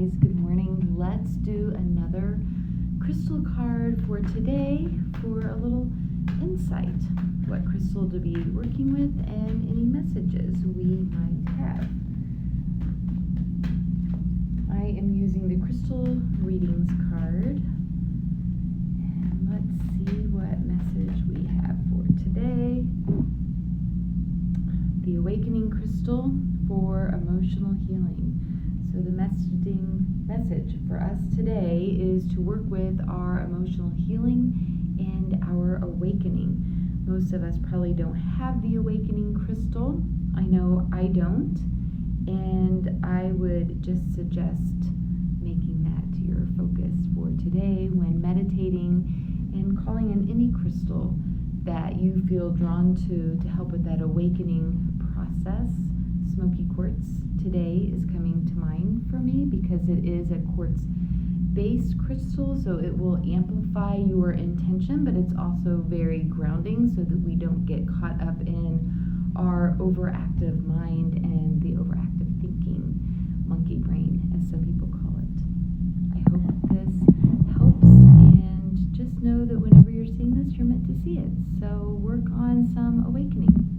guys, good morning. Let's do another crystal card for today for a little insight. What crystal to be working with and any messages we might have. I am using the crystal readings card. And let's see what message we have for today. The awakening crystal for emotional healing. So the message for us today is to work with our emotional healing and our awakening. Most of us probably don't have the awakening crystal. I know I don't. And I would just suggest making that your focus for today when meditating and calling in any crystal that you feel drawn to help with that awakening process. Smoky quartz today is coming to mind for me because it is a quartz-based crystal, so it will amplify your intention, but it's also very grounding so that we don't get caught up in our overactive mind and the overactive thinking, monkey brain, as some people call it. I hope this helps, and just know that whenever you're seeing this, you're meant to see it. So work on some awakening.